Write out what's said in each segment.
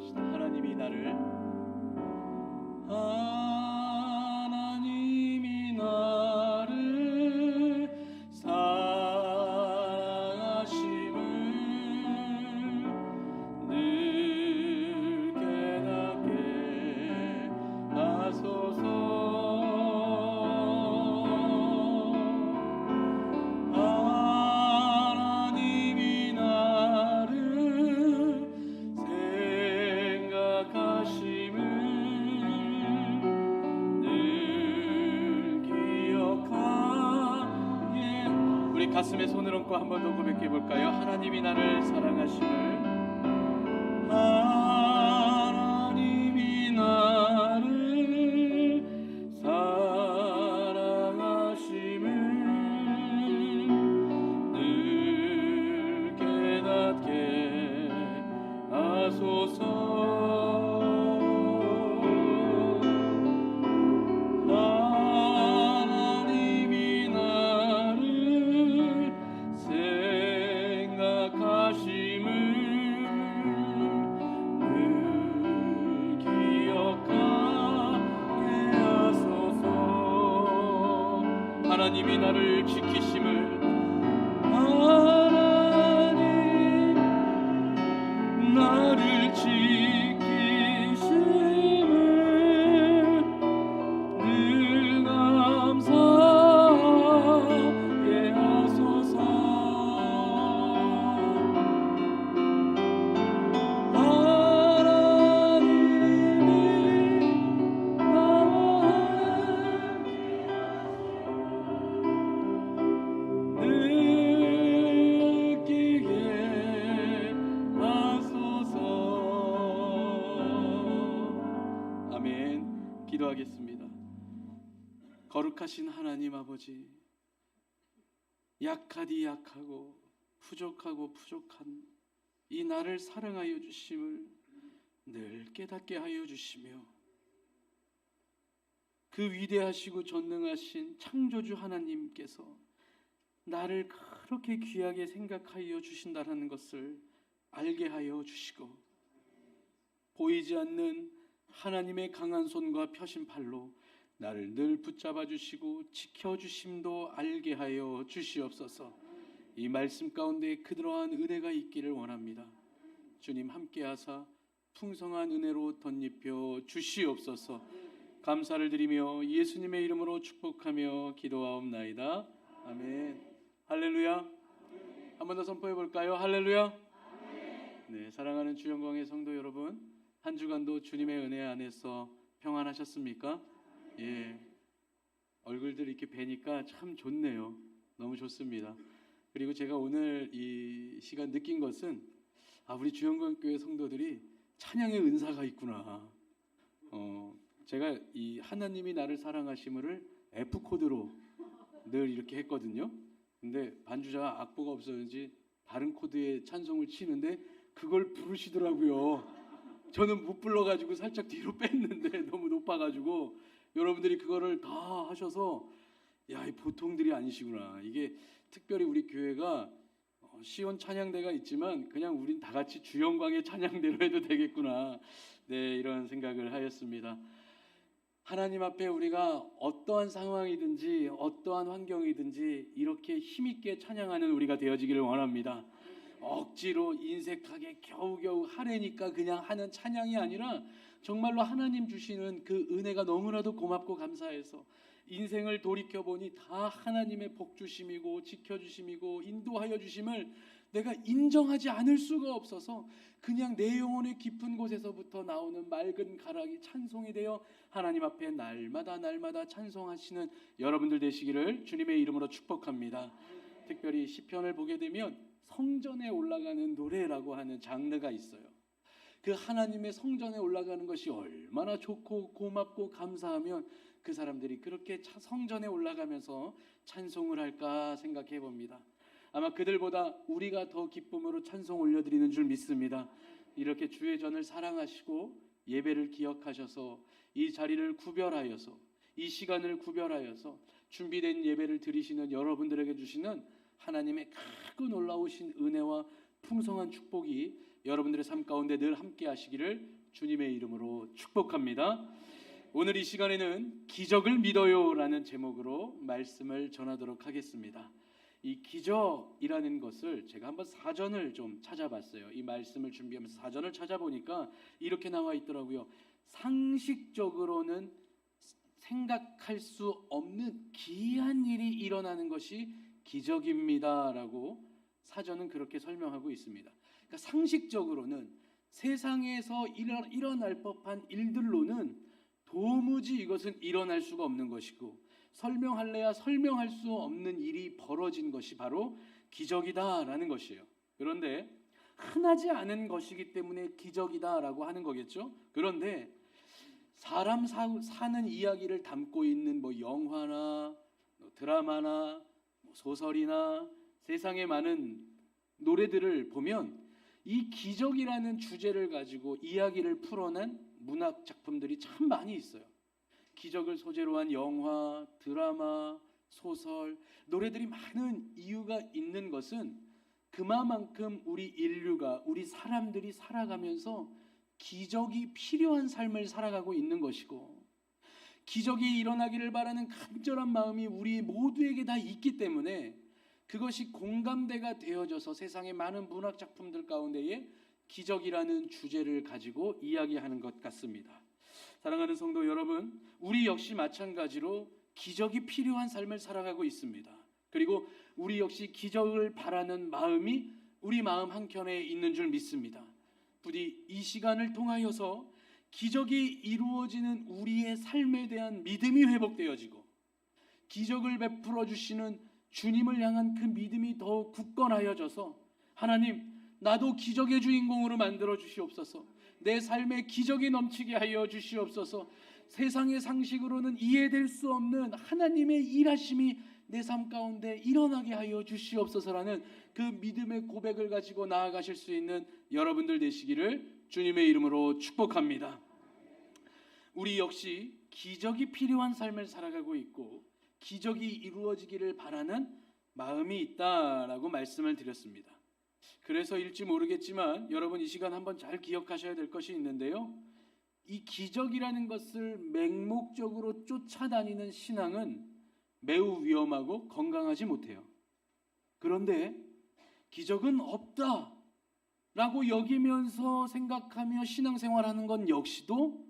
합시다. 하나님이 나를 사랑하심을 늘 깨닫게 하소서. 가슴에 손을 얹고 한 번 더 고백해 볼까요? 하나님이 나를 사랑하심을, 하나님이 나를 사랑하심을 늘 깨닫게 하소서. 하나님이 나를 지키심을, 하나님 나를 지키심을 늘 감사하게 하소서. 기도하겠습니다. 거룩하신 하나님 아버지, 약하디 약하고 부족하고 부족한 이 나를 사랑하여 주심을 늘 깨닫게 하여 주시며, 그 위대하시고 전능하신 창조주 하나님께서 나를 그렇게 귀하게 생각하여 주신다는 것을 알게 하여 주시고, 보이지 않는 하나님의 강한 손과 펴신 팔로 나를 늘 붙잡아 주시고 지켜주심도 알게 하여 주시옵소서. 이 말씀 가운데 그러한 은혜가 있기를 원합니다. 주님 함께하사 풍성한 은혜로 덧입혀 주시옵소서. 감사를 드리며 예수님의 이름으로 축복하며 기도하옵나이다. 아멘. 할렐루야. 한 번 더 선포해 볼까요? 할렐루야. 네, 사랑하는 주영광의 성도 여러분, 한 주간도 주님의 은혜 안에서 평안하셨습니까? 예, 얼굴들 이렇게 뵈니까 참 좋네요. 너무 좋습니다. 그리고 제가 오늘 이 시간 느낀 것은, 우리 주영광교회 성도들이 찬양의 은사가 있구나. 제가 이 하나님이 나를 사랑하심을 F 코드로 늘 이렇게 했거든요. 근데 반주자가 악보가 없었는지 다른 코드에 찬송을 치는데 그걸 부르시더라고요. 저는 못 불러가지고 살짝 뒤로 뺐는데 너무 높아가지고 여러분들이 그거를 다 하셔서, 야, 이 보통들이 아니시구나. 이게 특별히 우리 교회가 시온 찬양대가 있지만 그냥 우린 다 같이 주영광의 찬양대로 해도 되겠구나. 네, 이런 생각을 하였습니다. 하나님 앞에 우리가 어떠한 상황이든지 어떠한 환경이든지 이렇게 힘있게 찬양하는 우리가 되어지기를 원합니다. 억지로 인색하게 겨우겨우 하려니까 그냥 하는 찬양이 아니라 정말로 하나님 주시는 그 은혜가 너무나도 고맙고 감사해서 인생을 돌이켜보니 다 하나님의 복주심이고 지켜주심이고 인도하여 주심을 내가 인정하지 않을 수가 없어서 그냥 내 영혼의 깊은 곳에서부터 나오는 맑은 가락이 찬송이 되어 하나님 앞에 날마다 찬송하시는 여러분들 되시기를 주님의 이름으로 축복합니다. 특별히 시편을 보게 되면 성전에 올라가는 노래라고 하는 장르가 있어요. 그 하나님의 성전에 올라가는 것이 얼마나 좋고 고맙고 감사하면 그 사람들이 그렇게 성전에 올라가면서 찬송을 할까 생각해 봅니다. 아마 그들보다 우리가 더 기쁨으로 찬송 올려드리는 줄 믿습니다. 이렇게 주의 전을 사랑하시고 예배를 기억하셔서 이 자리를 구별하여서 이 시간을 구별하여서 준비된 예배를 드리시는 여러분들에게 주시는 하나님의 크고 놀라우신 은혜와 풍성한 축복이 여러분들의 삶 가운데 늘 함께 하시기를 주님의 이름으로 축복합니다. 오늘 이 시간에는 기적을 믿어요라는 제목으로 말씀을 전하도록 하겠습니다. 이 기적이라는 것을 제가 한번 사전을 좀 찾아봤어요. 이 말씀을 준비하면서 사전을 찾아보니까 이렇게 나와 있더라고요. 상식적으로는 생각할 수 없는 기이한 일이 일어나는 것이 기적입니다라고 사전은 그렇게 설명하고 있습니다. 그러니까 상식적으로는 세상에서 일어날 법한 일들로는 도무지 이것은 일어날 수가 없는 것이고, 설명할래야 설명할 수 없는 일이 벌어진 것이 바로 기적이다라는 것이에요. 그런데 흔하지 않은 것이기 때문에 기적이다라고 하는 거겠죠. 그런데 사람 사는 이야기를 담고 있는 영화나 드라마나 소설이나 세상의 많은 노래들을 보면 이 기적이라는 주제를 가지고 이야기를 풀어낸 문학 작품들이 참 많이 있어요. 기적을 소재로 한 영화, 드라마, 소설, 노래들이 많은 이유가 있는 것은 그만큼 우리 인류가, 우리 사람들이 살아가면서 기적이 필요한 삶을 살아가고 있는 것이고, 기적이 일어나기를 바라는 간절한 마음이 우리 모두에게 다 있기 때문에 그것이 공감대가 되어져서 세상의 많은 문학 작품들 가운데에 기적이라는 주제를 가지고 이야기하는 것 같습니다. 사랑하는 성도 여러분, 우리 역시 마찬가지로 기적이 필요한 삶을 살아가고 있습니다. 그리고 우리 역시 기적을 바라는 마음이 우리 마음 한켠에 있는 줄 믿습니다. 부디 이 시간을 통하여서 기적이 이루어지는 우리의 삶에 대한 믿음이 회복되어지고, 기적을 베풀어 주시는 주님을 향한 그 믿음이 더 굳건하여져서, 하나님, 나도 기적의 주인공으로 만들어 주시옵소서, 내 삶에 기적이 넘치게 하여 주시옵소서, 세상의 상식으로는 이해될 수 없는 하나님의 일하심이 내 삶 가운데 일어나게 하여 주시옵소서라는 그 믿음의 고백을 가지고 나아가실 수 있는 여러분들 되시기를 주님의 이름으로 축복합니다. 우리 역시 기적이 필요한 삶을 살아가고 있고 기적이 이루어지기를 바라는 마음이 있다라고 말씀을 드렸습니다. 그래서일지 모르겠지만 여러분 이 시간 한번 잘 기억하셔야 될 것이 있는데요, 이 기적이라는 것을 맹목적으로 쫓아다니는 신앙은 매우 위험하고 건강하지 못해요. 그런데 기적은 없다라고 여기면서 생각하며 신앙생활하는 건 역시도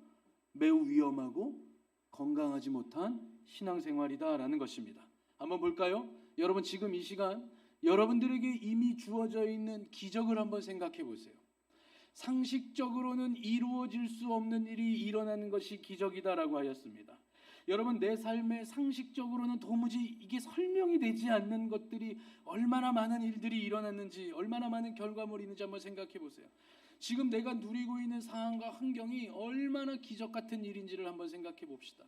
매우 위험하고 건강하지 못한 신앙생활이다라는 것입니다. 한번 볼까요? 여러분, 지금 이 시간 여러분들에게 이미 주어져 있는 기적을 한번 생각해 보세요. 상식적으로는 이루어질 수 없는 일이 일어나는 것이 기적이다라고 하였습니다. 여러분, 내 삶에 상식적으로는 도무지 이게 설명이 되지 않는 것들이 얼마나 많은 일들이 일어났는지, 얼마나 많은 결과물이 있는지 한번 생각해 보세요. 지금 내가 누리고 있는 상황과 환경이 얼마나 기적 같은 일인지를 한번 생각해 봅시다.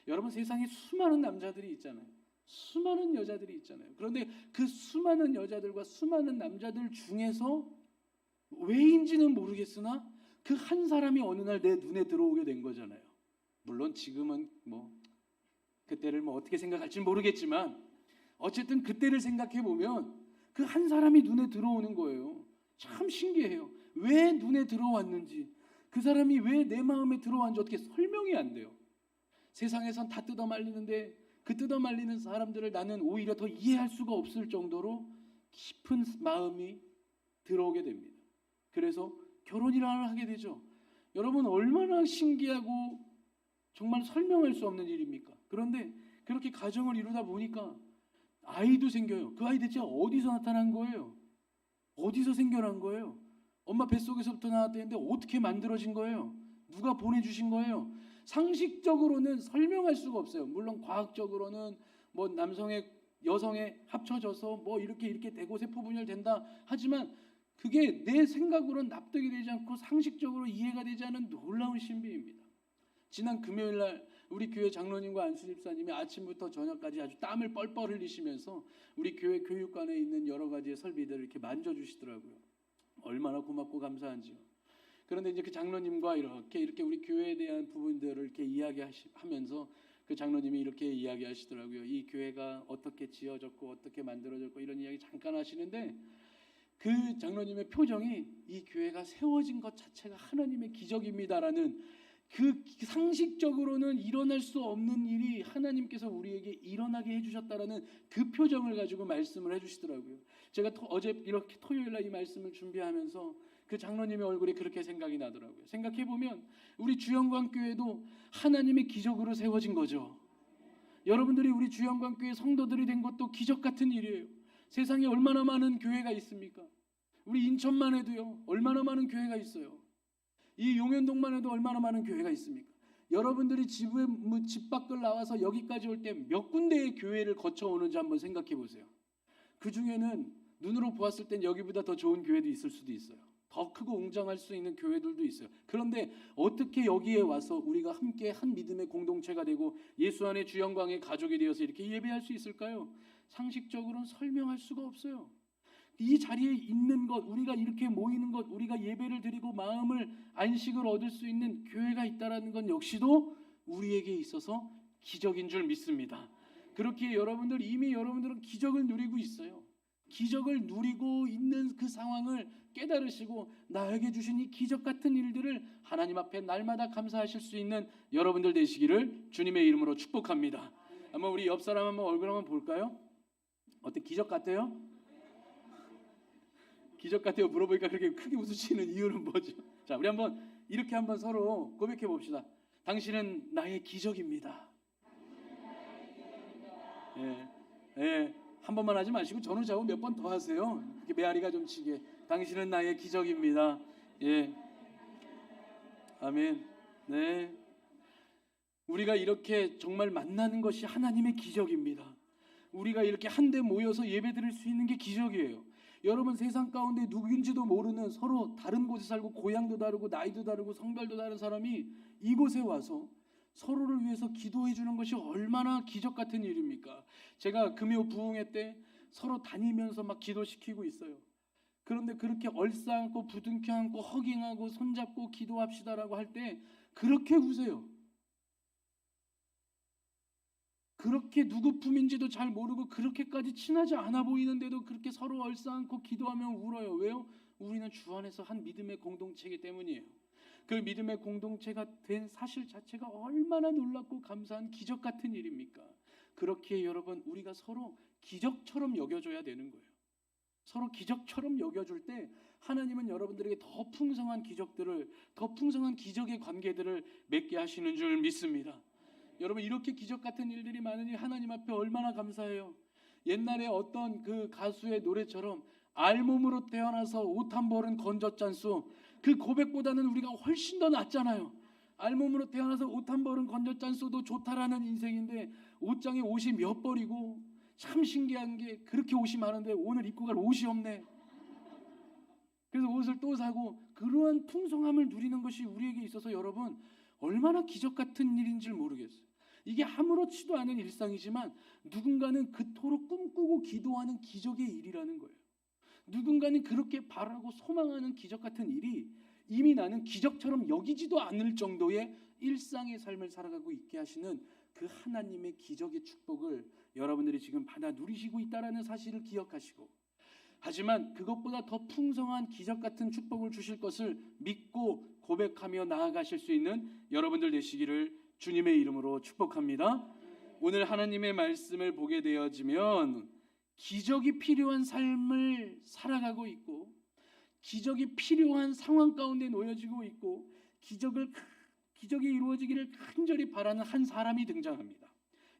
여러분, 세상에 수많은 남자들이 있잖아요. 수많은 여자들이 있잖아요. 그런데 그 수많은 여자들과 수많은 남자들 중에서 왜인지는 모르겠으나 그 한 사람이 어느 날 내 눈에 들어오게 된 거잖아요. 물론 지금은 그때를 어떻게 생각할지는 모르겠지만 어쨌든 그때를 생각해 보면 그 한 사람이 눈에 들어오는 거예요. 참 신기해요. 왜 눈에 들어왔는지, 그 사람이 왜 내 마음에 들어왔는지 어떻게 설명이 안 돼요. 세상에선 다 뜯어 말리는데 그 뜯어 말리는 사람들을 나는 오히려 더 이해할 수가 없을 정도로 깊은 마음이 들어오게 됩니다. 그래서 결혼이라는 하게 되죠. 여러분, 얼마나 신기하고 정말 설명할 수 없는 일입니까? 그런데 그렇게 가정을 이루다 보니까 아이도 생겨요. 그 아이 대체 어디서 나타난 거예요? 어디서 생겨난 거예요? 엄마 뱃속에서부터 나왔다는데 어떻게 만들어진 거예요? 누가 보내주신 거예요? 상식적으로는 설명할 수가 없어요. 물론 과학적으로는 남성의 여성의 합쳐져서 이렇게 되고 세포 분열된다 하지만 그게 내 생각으로는 납득이 되지 않고 상식적으로 이해가 되지 않은 놀라운 신비입니다. 지난 금요일 날 우리 교회 장로님과 안수 집사님이 아침부터 저녁까지 아주 땀을 뻘뻘 흘리시면서 우리 교회 교육관에 있는 여러 가지의 설비들을 이렇게 만져주시더라고요. 얼마나 고맙고 감사한지요. 그런데 이제 그 장로님과 이렇게 우리 교회에 대한 부분들을 이렇게 이야기하면서 그 장로님이 이렇게 이야기하시더라고요. 이 교회가 어떻게 지어졌고 어떻게 만들어졌고 이런 이야기 잠깐 하시는데 그 장로님의 표정이 이 교회가 세워진 것 자체가 하나님의 기적입니다라는, 그 상식적으로는 일어날 수 없는 일이 하나님께서 우리에게 일어나게 해주셨다라는 그 표정을 가지고 말씀을 해주시더라고요. 제가 어제 이렇게 토요일날 이 말씀을 준비하면서 그 장로님의 얼굴이 그렇게 생각이 나더라고요. 생각해보면 우리 주영광교회도 하나님의 기적으로 세워진 거죠. 여러분들이 우리 주영광교회 성도들이 된 것도 기적 같은 일이에요. 세상에 얼마나 많은 교회가 있습니까? 우리 인천만 해도요, 얼마나 많은 교회가 있어요. 이 용현동만 해도 얼마나 많은 교회가 있습니까? 여러분들이 집 밖을 나와서 여기까지 올 때 몇 군데의 교회를 거쳐 오는지 한번 생각해 보세요. 그 중에는 눈으로 보았을 땐 여기보다 더 좋은 교회도 있을 수도 있어요. 더 크고 웅장할 수 있는 교회들도 있어요. 그런데 어떻게 여기에 와서 우리가 함께 한 믿음의 공동체가 되고 예수 안에 주 영광의 가족이 되어서 이렇게 예배할 수 있을까요? 상식적으로는 설명할 수가 없어요. 이 자리에 있는 것, 우리가 이렇게 모이는 것, 우리가 예배를 드리고 마음을 안식을 얻을 수 있는 교회가 있다라는 건 역시도 우리에게 있어서 기적인 줄 믿습니다. 그렇게 이미 여러분들은 기적을 누리고 있어요. 기적을 누리고 있는 그 상황을 깨달으시고 나에게 주신 이 기적 같은 일들을 하나님 앞에 날마다 감사하실 수 있는 여러분들 되시기를 주님의 이름으로 축복합니다. 한번 우리 옆 사람 한번 얼굴 한번 볼까요? 어때, 기적 같아요? 기적 같아요 물어보니까 그렇게 크게 웃으시는 이유는 뭐죠? 자, 우리 한번 이렇게 한번 서로 고백해 봅시다. 당신은 나의 기적입니다. 예, 예, 한 번만 하지 마시고 전후좌우 몇 번 더 하세요. 이렇게 메아리가 좀 치게. 당신은 나의 기적입니다. 예, 아멘. 네, 우리가 이렇게 정말 만나는 것이 하나님의 기적입니다. 우리가 이렇게 한데 모여서 예배드릴 수 있는 게 기적이에요. 여러분, 세상 가운데 누구인지도 모르는, 서로 다른 곳에 살고 고향도 다르고 나이도 다르고 성별도 다른 사람이 이곳에 와서 서로를 위해서 기도해 주는 것이 얼마나 기적 같은 일입니까? 제가 금요 부흥회 때 서로 다니면서 막 기도시키고 있어요. 그런데 그렇게 얼싸안고 부둥켜 안고 허깅하고 손잡고 기도합시다라고 할 때 그렇게 우세요. 그렇게 누구 품인지도 잘 모르고 그렇게까지 친하지 않아 보이는데도 그렇게 서로 얼싸안고 기도하면 울어요. 왜요? 우리는 주 안에서 한 믿음의 공동체이기 때문이에요. 그 믿음의 공동체가 된 사실 자체가 얼마나 놀랍고 감사한 기적 같은 일입니까? 그렇게 여러분, 우리가 서로 기적처럼 여겨줘야 되는 거예요. 서로 기적처럼 여겨줄 때 하나님은 여러분들에게 더 풍성한 기적들을, 더 풍성한 기적의 관계들을 맺게 하시는 줄 믿습니다. 여러분, 이렇게 기적 같은 일들이 많으니 하나님 앞에 얼마나 감사해요. 옛날에 어떤 그 가수의 노래처럼 알몸으로 태어나서 옷 한 벌은 건졌잖소, 그 고백보다는 우리가 훨씬 더 낫잖아요. 알몸으로 태어나서 옷 한 벌은 건졌잖소도 좋다라는 인생인데 옷장에 옷이 몇 벌이고, 참 신기한 게 그렇게 옷이 많은데 오늘 입고 갈 옷이 없네. 그래서 옷을 또 사고, 그러한 풍성함을 누리는 것이 우리에게 있어서 여러분 얼마나 기적 같은 일인 줄 모르겠어요. 이게 아무렇지도 않은 일상이지만 누군가는 그토록 꿈꾸고 기도하는 기적의 일이라는 거예요. 누군가는 그렇게 바라고 소망하는 기적 같은 일이 이미 나는 기적처럼 여기지도 않을 정도의 일상의 삶을 살아가고 있게 하시는 그 하나님의 기적의 축복을 여러분들이 지금 받아 누리시고 있다는 사실을 기억하시고, 하지만 그것보다 더 풍성한 기적 같은 축복을 주실 것을 믿고 고백하며 나아가실 수 있는 여러분들 되시기를 주님의 이름으로 축복합니다. 오늘 하나님의 말씀을 보게 되어지면 기적이 필요한 삶을 살아가고 있고, 기적이 필요한 상황 가운데 놓여지고 있고, 기적이 이루어지기를 간절히 바라는 한 사람이 등장합니다.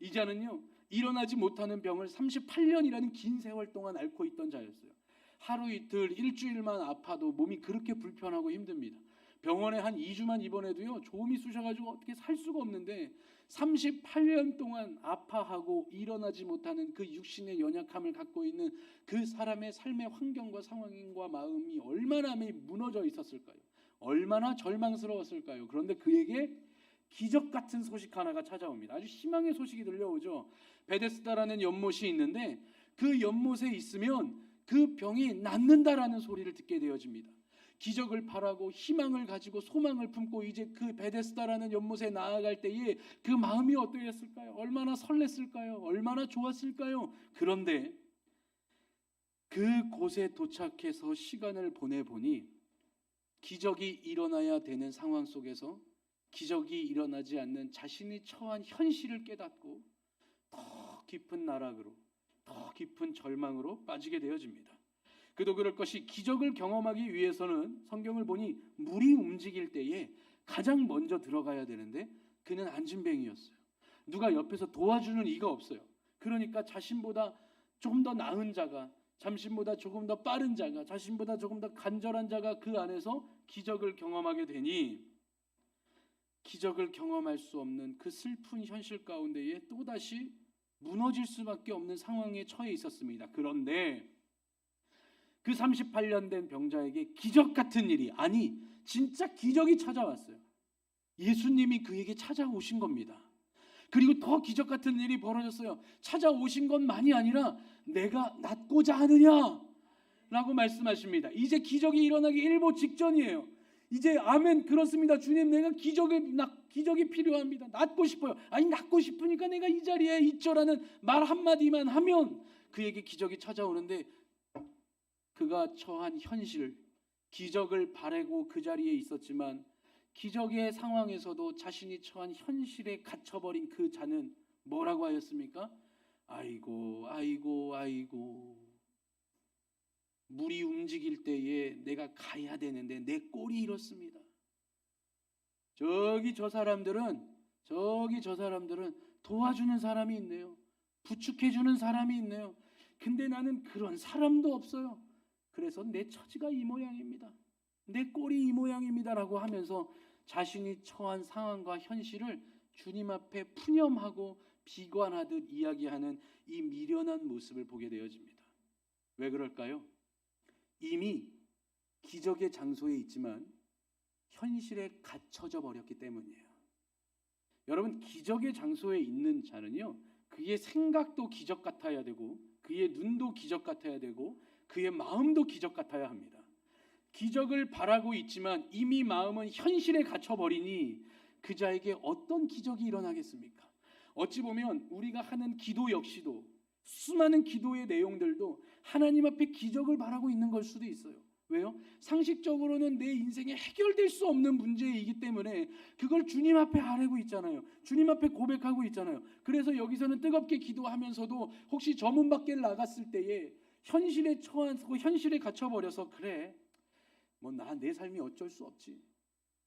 이 자는요, 일어나지 못하는 병을 38년이라는 긴 세월 동안 앓고 있던 자였어요. 하루 이틀 일주일만 아파도 몸이 그렇게 불편하고 힘듭니다. 병원에 한 2주만 입원해도요 조음이 쑤셔가지고 어떻게 살 수가 없는데, 38년 동안 아파하고 일어나지 못하는 그 육신의 연약함을 갖고 있는 그 사람의 삶의 환경과 상황과 마음이 얼마나 무너져 있었을까요? 얼마나 절망스러웠을까요? 그런데 그에게 기적 같은 소식 하나가 찾아옵니다. 아주 희망의 소식이 들려오죠. 베데스다라는 연못이 있는데 그 연못에 있으면 그 병이 낫는다라는 소리를 듣게 되어집니다. 기적을 바라고 희망을 가지고 소망을 품고 이제 그 베데스다라는 연못에 나아갈 때에 그 마음이 어떠했을까요? 얼마나 설렜을까요? 얼마나 좋았을까요? 그런데 그곳에 도착해서 시간을 보내보니 기적이 일어나야 되는 상황 속에서 기적이 일어나지 않는 자신이 처한 현실을 깨닫고 더 깊은 나락으로, 더 깊은 절망으로 빠지게 되어집니다. 그도 그럴 것이 기적을 경험하기 위해서는 성경을 보니 물이 움직일 때에 가장 먼저 들어가야 되는데 그는 안진뱅이였어요. 누가 옆에서 도와주는 이가 없어요. 그러니까 자신보다 조금 더 나은 자가, 자신보다 조금 더 빠른 자가, 자신보다 조금 더 간절한 자가 그 안에서 기적을 경험하게 되니 기적을 경험할 수 없는 그 슬픈 현실 가운데에 또다시 무너질 수밖에 없는 상황에 처해 있었습니다. 그런데 그 38년 된 병자에게 기적 같은 일이, 아니 진짜 기적이 찾아왔어요. 예수님이 그에게 찾아오신 겁니다. 그리고 더 기적 같은 일이 벌어졌어요. 찾아오신 것만이 아니라 내가 낫고자 하느냐 라고 말씀하십니다. 이제 기적이 일어나기 일보 직전이에요. 이제 아멘, 그렇습니다. 주님, 내가 기적이 필요합니다. 낫고 싶어요. 아니 낫고 싶으니까 내가 이 자리에 있죠라는 말 한마디만 하면 그에게 기적이 찾아오는데, 그가 처한 현실, 기적을 바라고 그 자리에 있었지만 기적의 상황에서도 자신이 처한 현실에 갇혀버린 그 자는 뭐라고 하였습니까? 아이고 아이고 아이고, 물이 움직일 때에 내가 가야 되는데 내 꼴이 이렇습니다. 저 사람들은 도와주는 사람이 있네요. 부축해주는 사람이 있네요. 근데 나는 그런 사람도 없어요. 그래서 내 처지가 이 모양입니다. 내 꼴이 이 모양입니다라고 하면서 자신이 처한 상황과 현실을 주님 앞에 푸념하고 비관하듯 이야기하는 이 미련한 모습을 보게 되어집니다. 왜 그럴까요? 이미 기적의 장소에 있지만 현실에 갇혀져 버렸기 때문이에요. 여러분, 기적의 장소에 있는 자는요, 그의 생각도 기적 같아야 되고 그의 눈도 기적 같아야 되고 그의 마음도 기적 같아야 합니다. 기적을 바라고 있지만 이미 마음은 현실에 갇혀버리니 그 자에게 어떤 기적이 일어나겠습니까? 어찌 보면 우리가 하는 기도 역시도, 수많은 기도의 내용들도 하나님 앞에 기적을 바라고 있는 걸 수도 있어요. 왜요? 상식적으로는 내 인생에 해결될 수 없는 문제이기 때문에 그걸 주님 앞에 아뢰고 있잖아요. 주님 앞에 고백하고 있잖아요. 그래서 여기서는 뜨겁게 기도하면서도 혹시 저 문 밖에 나갔을 때에 현실에 처하고 현실에 갇혀버려서 그래, 뭐 내 삶이 어쩔 수 없지,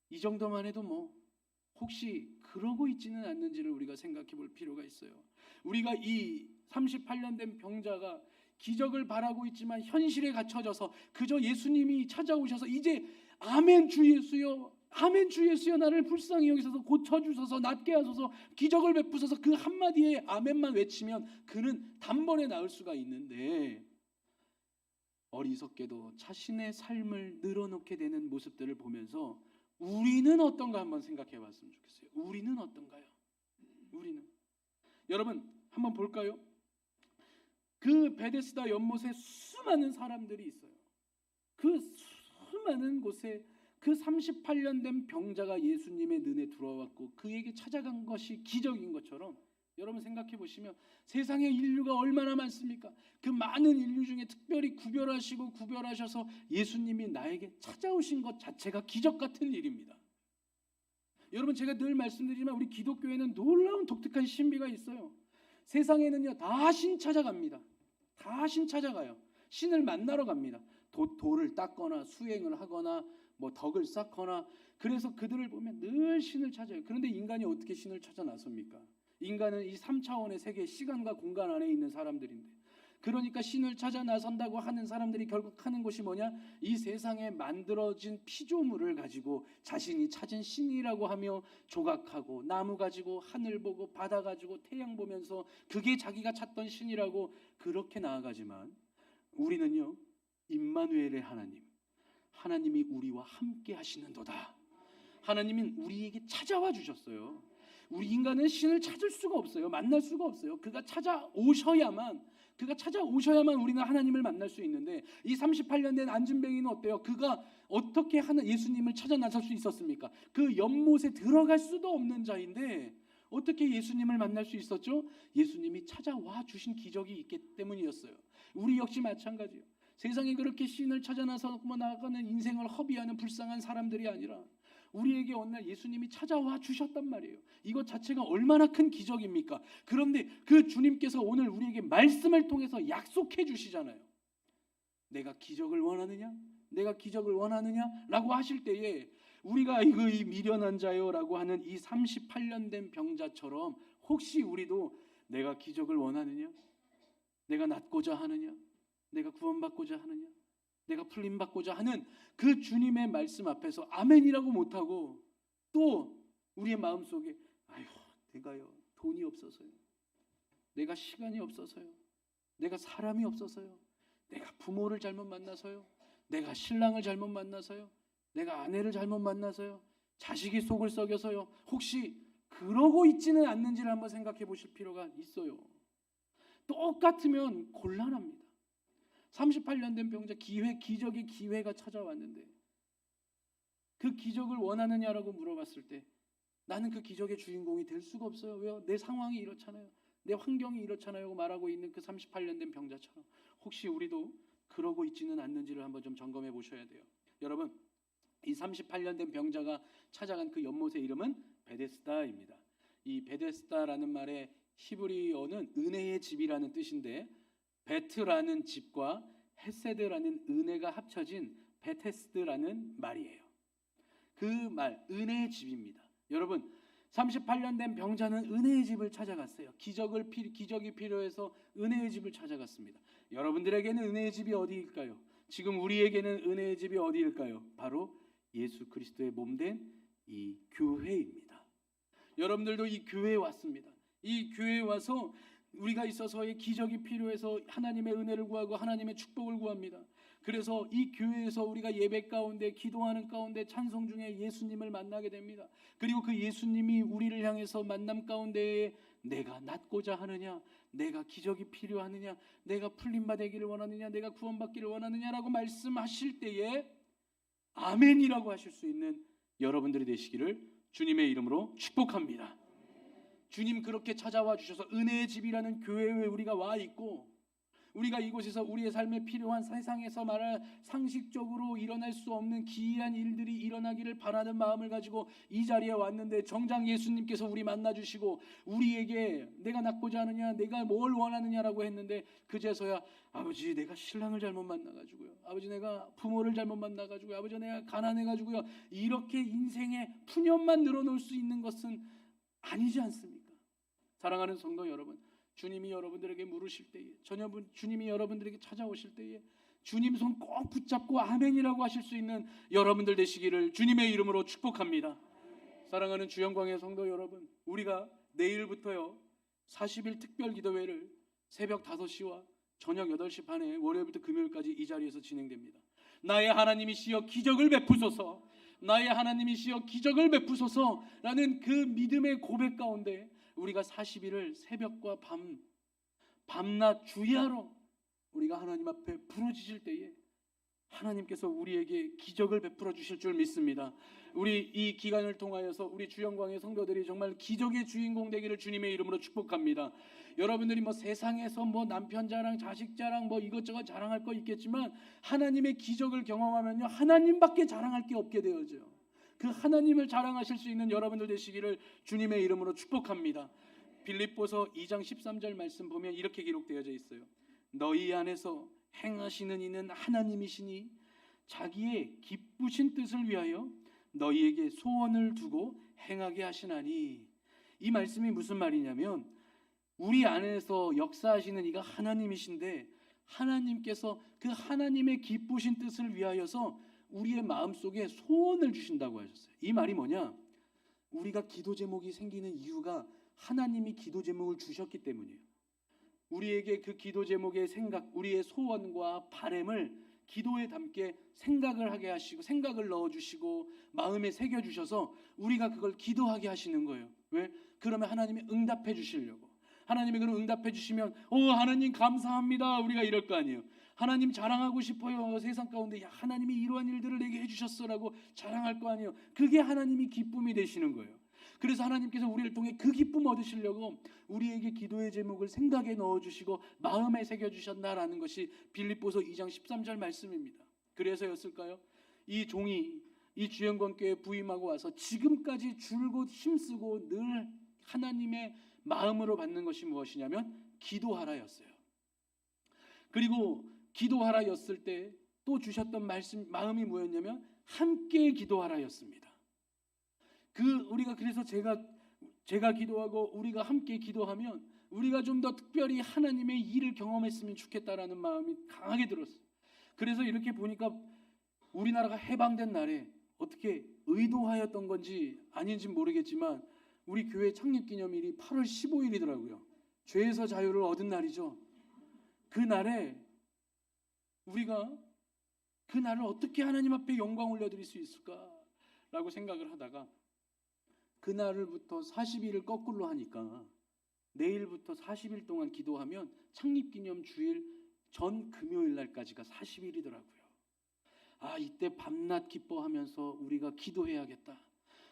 이 정도만 해도 뭐 혹시 그러고 있지는 않는지를 우리가 생각해 볼 필요가 있어요. 우리가 이 38년 된 병자가 기적을 바라고 있지만 현실에 갇혀져서 그저 예수님이 찾아오셔서 이제 아멘 주 예수여, 아멘 주 예수여, 나를 불쌍히 여기셔서 고쳐주소서, 낫게 하소서, 기적을 베푸소서, 그 한마디에 아멘만 외치면 그는 단번에 나을 수가 있는데, 어리석게도 자신의 삶을 늘어놓게 되는 모습들을 보면서 우리는 어떤가 한번 생각해 봤으면 좋겠어요. 우리는 어떤가요? 우리는, 여러분 한번 볼까요? 그 베데스다 연못에 수많은 사람들이 있어요. 그 수많은 곳에 그 38년 된 병자가 예수님의 눈에 들어왔고 그에게 찾아간 것이 기적인 것처럼, 여러분 생각해 보시면 세상에 인류가 얼마나 많습니까? 그 많은 인류 중에 특별히 구별하셔서 예수님이 나에게 찾아오신 것 자체가 기적 같은 일입니다. 여러분, 제가 늘 말씀드리지만 우리 기독교에는 놀라운 독특한 신비가 있어요. 세상에는요 다 신 찾아갑니다. 다 신 찾아가요. 신을 만나러 갑니다. 돌을 닦거나 수행을 하거나 뭐 덕을 쌓거나, 그래서 그들을 보면 늘 신을 찾아요. 그런데 인간이 어떻게 신을 찾아 나섭니까? 인간은 이 3차원의 세계, 시간과 공간 안에 있는 사람들인데, 그러니까 신을 찾아 나선다고 하는 사람들이 결국 하는 것이 뭐냐? 이 세상에 만들어진 피조물을 가지고 자신이 찾은 신이라고 하며 조각하고, 나무 가지고 하늘 보고 바다 가지고 태양 보면서 그게 자기가 찾던 신이라고 그렇게 나아가지만, 우리는요 임마누엘의 하나님이 우리와 함께 하시는도다. 하나님은 우리에게 찾아와 주셨어요. 우리 인간은 신을 찾을 수가 없어요. 만날 수가 없어요. 그가 찾아오셔야만 우리는 하나님을 만날 수 있는데, 이 38년 된 안진뱅이는 어때요? 그가 어떻게 예수님을 찾아 나설 수 있었습니까? 그 연못에 들어갈 수도 없는 자인데 어떻게 예수님을 만날 수 있었죠? 예수님이 찾아와 주신 기적이 있기 때문이었어요. 우리 역시 마찬가지예요. 세상에 그렇게 신을 찾아 나가는 인생을 허비하는 불쌍한 사람들이 아니라 우리에게 어느 날 예수님이 찾아와 주셨단 말이에요. 이것 자체가 얼마나 큰 기적입니까? 그런데 그 주님께서 오늘 우리에게 말씀을 통해서 약속해 주시잖아요. 내가 기적을 원하느냐? 내가 기적을 원하느냐? 라고 하실 때에 우리가 이 미련한 자요라고 하는 이 38년 된 병자처럼 혹시 우리도 내가 기적을 원하느냐? 내가 낫고자 하느냐? 내가 구원받고자 하느냐? 내가 풀림받고자 하는 그 주님의 말씀 앞에서 아멘이라고 못하고 또 우리의 마음속에 아휴 내가요 돈이 없어서요, 내가 시간이 없어서요, 내가 사람이 없어서요, 내가 부모를 잘못 만나서요, 내가 신랑을 잘못 만나서요, 내가 아내를 잘못 만나서요, 자식이 속을 썩여서요, 혹시 그러고 있지는 않는지를 한번 생각해 보실 필요가 있어요. 똑같으면 곤란합니다. 38년 된 병자 기적의 기회가 찾아왔는데 그 기적을 원하느냐라고 물어봤을 때 나는 그 기적의 주인공이 될 수가 없어요. 왜요? 내 상황이 이렇잖아요. 내 환경이 이렇잖아요. 말하고 있는 그 38년 된 병자처럼 혹시 우리도 그러고 있지는 않는지를 한번 좀 점검해 보셔야 돼요. 여러분, 이 38년 된 병자가 찾아간 그 연못의 이름은 베데스다입니다. 이 베데스다라는 말의 히브리어는 은혜의 집이라는 뜻인데 베트라는 집과 헤세드라는 은혜가 합쳐진 베테스드라는 말이에요. 그 말, 은혜의 집입니다. 여러분, 38년 된 병자는 은혜의 집을 찾아갔어요. 기적이 필요해서 은혜의 집을 찾아갔습니다. 여러분들에게는 은혜의 집이 어디일까요? 지금 우리에게는 은혜의 집이 어디일까요? 바로 예수 그리스도의 몸된 이 교회입니다. 여러분들도 이 교회에 왔습니다. 이 교회에 와서 우리가 있어서의 기적이 필요해서 하나님의 은혜를 구하고 하나님의 축복을 구합니다. 그래서 이 교회에서 우리가 예배 가운데 기도하는 가운데 찬송 중에 예수님을 만나게 됩니다. 그리고 그 예수님이 우리를 향해서 만남 가운데에 내가 낫고자 하느냐, 내가 기적이 필요하느냐, 내가 풀림받기를 원하느냐, 내가 구원받기를 원하느냐라고 말씀하실 때에 아멘이라고 하실 수 있는 여러분들이 되시기를 주님의 이름으로 축복합니다. 주님 그렇게 찾아와 주셔서 은혜의 집이라는 교회에 우리가 와 있고 우리가 이곳에서 우리의 삶에 필요한 세상에서 말할 상식적으로 일어날 수 없는 기이한 일들이 일어나기를 바라는 마음을 가지고 이 자리에 왔는데 정작 예수님께서 우리 만나주시고 우리에게 내가 낫고자 하느냐, 내가 뭘 원하느냐라고 했는데 그제서야 아버지 내가 신랑을 잘못 만나가지고요, 아버지 내가 부모를 잘못 만나가지고요, 아버지 내가 가난해가지고요, 이렇게 인생에 푸념만 늘어놓을 수 있는 것은 아니지 않습니까? 사랑하는 성도 여러분, 주님이 여러분들에게 물으실 때에, 주님이 여러분들에게 찾아오실 때에 주님 손 꼭 붙잡고 아멘이라고 하실 수 있는 여러분들 되시기를 주님의 이름으로 축복합니다. 사랑하는 주영광의 성도 여러분, 우리가 내일부터요 40일 특별 기도회를 새벽 5시와 저녁 8시 반에 월요일부터 금요일까지 이 자리에서 진행됩니다. 나의 하나님이시여 기적을 베푸소서, 나의 하나님이시여 기적을 베푸소서라는 그 믿음의 고백 가운데 우리가 40일을 새벽과 밤낮 주야로 우리가 하나님 앞에 부르짖을 때에 하나님께서 우리에게 기적을 베풀어 주실 줄 믿습니다. 우리 이 기간을 통하여서 우리 주영광의 성도들이 정말 기적의 주인공 되기를 주님의 이름으로 축복합니다. 여러분들이 세상에서 남편 자랑, 자식 자랑, 이것저것 자랑할 거 있겠지만 하나님의 기적을 경험하면요 하나님밖에 자랑할 게 없게 되어져요. 그 하나님을 자랑하실 수 있는 여러분들 되시기를 주님의 이름으로 축복합니다. 빌립보서 2장 13절 말씀 보면 이렇게 기록되어져 있어요. 너희 안에서 행하시는 이는 하나님이시니 자기의 기쁘신 뜻을 위하여 너희에게 소원을 두고 행하게 하시나니. 이 말씀이 무슨 말이냐면 우리 안에서 역사하시는 이가 하나님이신데 하나님께서 그 하나님의 기쁘신 뜻을 위하여서 우리의 마음속에 소원을 주신다고 하셨어요. 이 말이 뭐냐? 우리가 기도 제목이 생기는 이유가 하나님이 기도 제목을 주셨기 때문이에요. 우리에게 그 기도 제목의 생각, 우리의 소원과 바램을 기도에 담게 생각을 하게 하시고 생각을 넣어주시고 마음에 새겨주셔서 우리가 그걸 기도하게 하시는 거예요. 왜? 그러면 하나님이 응답해 주시려고. 하나님이 그럼 응답해 주시면 하나님 감사합니다 우리가 이럴 거 아니에요. 하나님 자랑하고 싶어요. 세상 가운데 하나님이 이러한 일들을 내게 해주셨어라고 자랑할 거 아니에요. 그게 하나님이 기쁨이 되시는 거예요. 그래서 하나님께서 우리를 통해 그 기쁨 얻으시려고 우리에게 기도의 제목을 생각에 넣어주시고 마음에 새겨주셨다라는 것이 빌립보서 2장 13절 말씀입니다. 그래서였을까요? 이 종이 이 주영광교회에 부임하고 와서 지금까지 줄곧 힘쓰고 늘 하나님의 마음으로 받는 것이 무엇이냐면 기도하라였어요. 그리고 기도하라였을 때 또 주셨던 마음이 뭐였냐면 함께 기도하라였습니다. 우리가 그래서 제가 기도하고 우리가 함께 기도하면 우리가 좀 더 특별히 하나님의 일을 경험했으면 좋겠다라는 마음이 강하게 들었어요. 그래서 이렇게 보니까 우리나라가 해방된 날에 어떻게 의도하였던 건지 아닌지 모르겠지만 우리 교회 창립기념일이 8월 15일이더라고요. 죄에서 자유를 얻은 날이죠. 그 날에 우리가 그 날을 어떻게 하나님 앞에 영광 올려드릴 수 있을까라고 생각을 하다가 그날부터 40일을 거꾸로 하니까 내일부터 40일 동안 기도하면 창립기념 주일 전 금요일 날까지가 40일이더라고요. 이때 밤낮 기뻐하면서 우리가 기도해야겠다.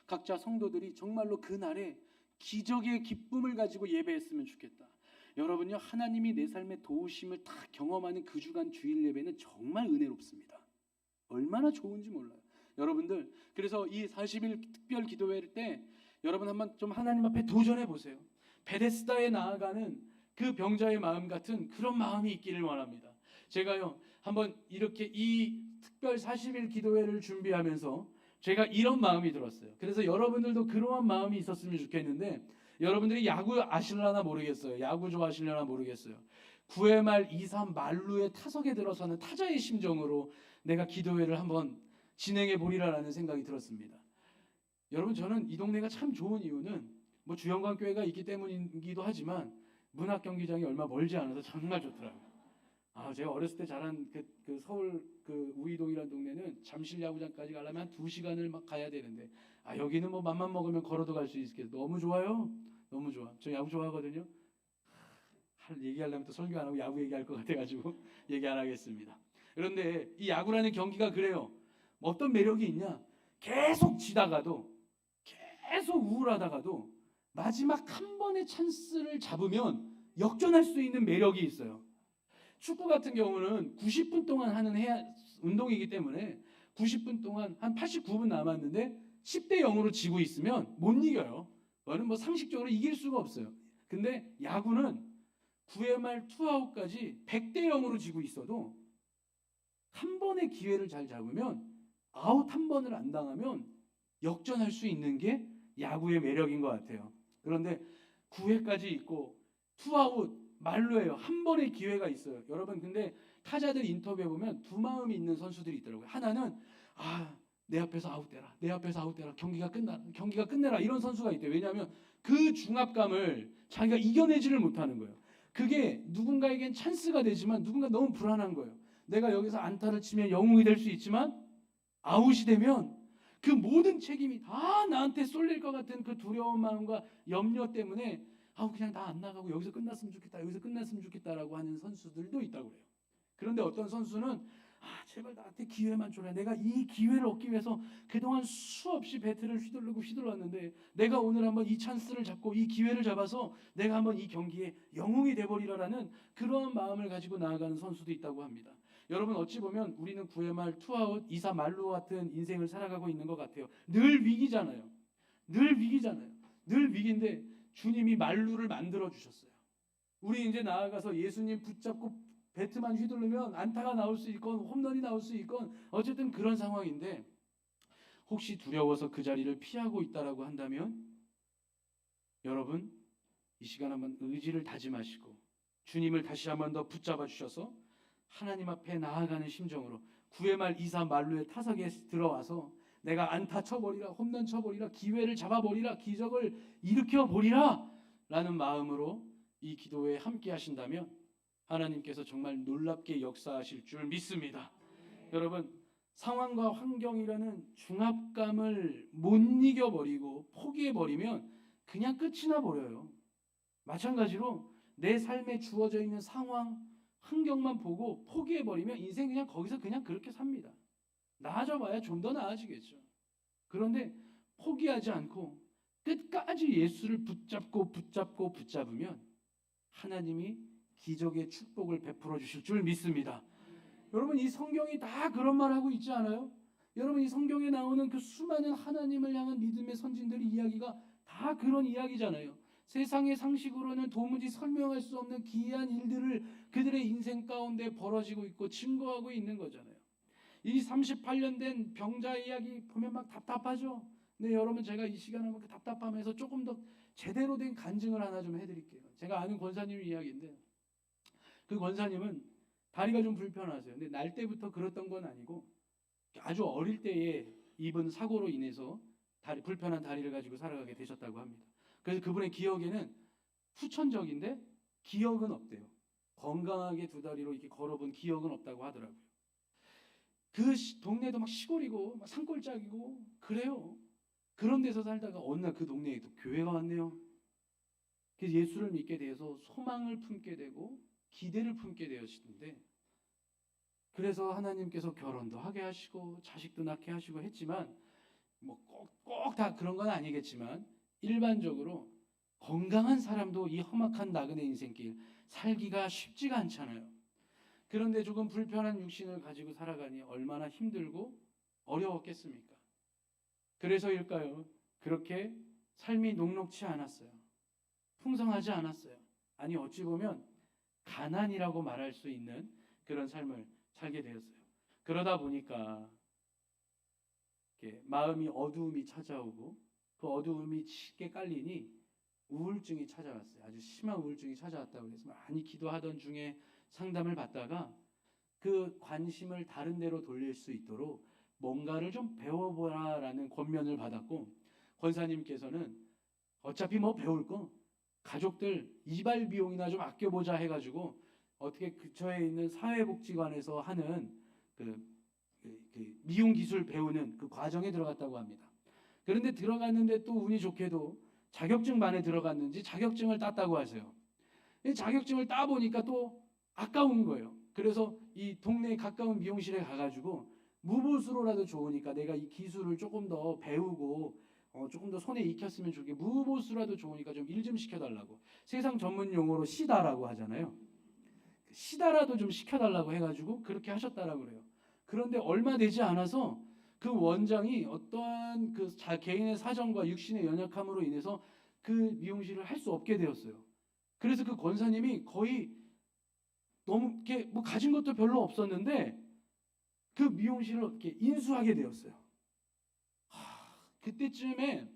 각자 성도들이 정말로 그날에 기적의 기쁨을 가지고 예배했으면 좋겠다. 여러분요, 하나님이 내 삶의 도우심을 다 경험하는 그 주간 주일 예배는 정말 은혜롭습니다. 얼마나 좋은지 몰라요. 여러분들, 그래서 이 40일 특별 기도회 때 여러분 한번 좀 하나님 앞에 도전해 보세요. 베데스다에 나아가는 그 병자의 마음 같은 그런 마음이 있기를 원합니다. 제가요 한번 이렇게 이 특별 40일 기도회를 준비하면서 제가 이런 마음이 들었어요. 그래서 여러분들도 그러한 마음이 있었으면 좋겠는데, 여러분들이 야구 아실려나 모르겠어요. 야구 좋아하시려나 모르겠어요. 9회 말 2-3 만루의 타석에 들어서는 타자의 심정으로 내가 기도회를 한번 진행해 보리라라는 생각이 들었습니다. 여러분, 저는 이 동네가 참 좋은 이유는 뭐 주영광교회가 있기 때문이기도 하지만 문학 경기장이 얼마 멀지 않아서 정말 좋더라고요. 제가 어렸을 때 자란 그 서울 그 우이동이라는 동네는 잠실 야구장까지 가려면 한 2시간을 막 가야 되는데 여기는 뭐 맘만 먹으면 걸어도 갈 수 있게 너무 좋아요. 너무 좋아. 저 야구 좋아하거든요. 얘기하려면 또 설교 안 하고 야구 얘기할 것 같아가지고 얘기 안 하겠습니다. 그런데 이 야구라는 경기가 그래요. 어떤 매력이 있냐? 계속 지다가도 계속 우울하다가도 마지막 한 번의 찬스를 잡으면 역전할 수 있는 매력이 있어요. 축구 같은 경우는 90분 동안 하는 운동이기 때문에 90분 동안 한 89분 남았는데 10대 0으로 지고 있으면 못 이겨요. 그거는 뭐 상식적으로 이길 수가 없어요. 근데 야구는 9회 말 투아웃까지 100대 0으로 지고 있어도 한 번의 기회를 잘 잡으면 아웃 한 번을 안 당하면 역전할 수 있는 게 야구의 매력인 것 같아요. 그런데 9회까지 있고 투아웃 말로예요. 한 번의 기회가 있어요. 여러분, 근데 타자들 인터뷰해 보면 두 마음이 있는 선수들이 있더라고요. 하나는 내 앞에서 아웃되라, 내 앞에서 아웃되라, 경기가 끝내라 이런 선수가 있대요. 왜냐하면 그 중압감을 자기가 이겨내지를 못하는 거예요. 그게 누군가에겐 찬스가 되지만 누군가 너무 불안한 거예요. 내가 여기서 안타를 치면 영웅이 될 수 있지만 아웃이 되면 그 모든 책임이 다 나한테 쏠릴 것 같은 그 두려운 마음과 염려 때문에 그냥 나 안 나가고 여기서 끝났으면 좋겠다라고 하는 선수들도 있다고 그래요. 그런데 어떤 선수는 제발 나한테 기회만 줘라. 내가 이 기회를 얻기 위해서 그동안 수없이 배트를 휘둘렀는데 내가 오늘 한번 이 찬스를 잡고 이 기회를 잡아서 내가 한번 이 경기에 영웅이 돼버리라라는 그런 마음을 가지고 나아가는 선수도 있다고 합니다. 여러분, 어찌 보면 우리는 9회 말 투아웃 2-4 말루 같은 인생을 살아가고 있는 것 같아요. 늘 위기잖아요. 늘 위기인데 주님이 말루를 만들어 주셨어요. 우리 이제 나아가서 예수님 붙잡고 배트만 휘두르면 안타가 나올 수 있건 홈런이 나올 수 있건 어쨌든 그런 상황인데, 혹시 두려워서 그 자리를 피하고 있다라고 한다면 여러분, 이 시간 한번 의지를 다짐하시고 주님을 다시 한번 더 붙잡아 주셔서 하나님 앞에 나아가는 심정으로 9회 말 2-3 말루의 타석에 들어와서 내가 안타 쳐버리라, 홈런 쳐버리라, 기회를 잡아버리라, 기적을 일으켜버리라 라는 마음으로 이 기도에 함께 하신다면 하나님께서 정말 놀랍게 역사하실 줄 믿습니다. 여러분, 상황과 환경이라는 중압감을 못 이겨버리고 포기해버리면 그냥 끝이 나버려요. 마찬가지로 내 삶에 주어져 있는 상황, 환경만 보고 포기해버리면 인생 그냥 거기서 그냥 그렇게 삽니다. 나아져봐야 좀 더 나아지겠죠. 그런데 포기하지 않고 끝까지 예수를 붙잡으면 하나님이 기적의 축복을 베풀어 주실 줄 믿습니다. 여러분, 이 성경이 다 그런 말 하고 있지 않아요? 여러분, 이 성경에 나오는 그 수많은 하나님을 향한 믿음의 선진들의 이야기가 다 그런 이야기잖아요. 세상의 상식으로는 도무지 설명할 수 없는 기이한 일들을 그들의 인생 가운데 벌어지고 있고 증거하고 있는 거잖아요. 이 38년 된 병자 이야기 보면 막 답답하죠. 근데 여러분, 제가 이 시간을 그 답답함에서 조금 더 제대로 된 간증을 하나 좀 해드릴게요. 제가 아는 권사님 이야기인데, 그 권사님은 다리가 좀 불편하세요. 근데 날 때부터 그랬던 건 아니고 아주 어릴 때에 입은 사고로 인해서 불편한 다리를 가지고 살아가게 되셨다고 합니다. 그래서 그분의 기억에는 후천적인데 기억은 없대요. 건강하게 두 다리로 이렇게 걸어본 기억은 없다고 하더라고요. 그 동네도 막 시골이고 막 산골짜기고 그래요. 그런 데서 살다가 어느 날 그 동네에 또 교회가 왔네요. 그래서 예수를 믿게 돼서 소망을 품게 되고 기대를 품게 되었는데, 그래서 하나님께서 결혼도 하게 하시고 자식도 낳게 하시고 했지만 뭐 꼭 다 그런 건 아니겠지만 일반적으로 건강한 사람도 이 험악한 나그네 인생길 살기가 쉽지가 않잖아요. 그런데 조금 불편한 육신을 가지고 살아가니 얼마나 힘들고 어려웠겠습니까? 그래서일까요? 그렇게 삶이 녹록치 않았어요. 풍성하지 않았어요. 아니, 어찌 보면 가난이라고 말할 수 있는 그런 삶을 살게 되었어요. 그러다 보니까 마음이 어두움이 찾아오고 그 어두움이 짙게 깔리니 우울증이 찾아왔어요. 아주 심한 우울증이 찾아왔다고 해서 많이 기도하던 중에 상담을 받다가 그 관심을 다른 데로 돌릴 수 있도록 뭔가를 좀 배워보라라는 권면을 받았고, 권사님께서는 어차피 뭐 배울 거 가족들 이발 비용이나 좀 아껴보자 해가지고 어떻게 근처에 있는 사회복지관에서 하는 그 미용 기술 배우는 그 과정에 들어갔다고 합니다. 그런데 들어갔는데 또 운이 좋게도 자격증반에 들어갔는지 자격증을 땄다고 하세요. 자격증을 따 보니까 또 아까운 거예요. 그래서 이 동네에 가까운 미용실에 가가지고 무보수로라도 좋으니까 내가 이 기술을 조금 더 배우고 조금 더 손에 익혔으면 좋겠고, 무보수라도 좋으니까 좀 일 좀 시켜달라고, 세상 전문 용어로 시다라고 하잖아요. 시다라도 좀 시켜달라고 해가지고 그렇게 하셨다라고 그래요. 그런데 얼마 되지 않아서 그 원장이 어떠한 그 개인의 사정과 육신의 연약함으로 인해서 그 미용실을 할 수 없게 되었어요. 그래서 그 권사님이 거의 너무 이렇게 뭐 가진 것도 별로 없었는데 그 미용실을 이렇게 인수하게 되었어요. 그때쯤에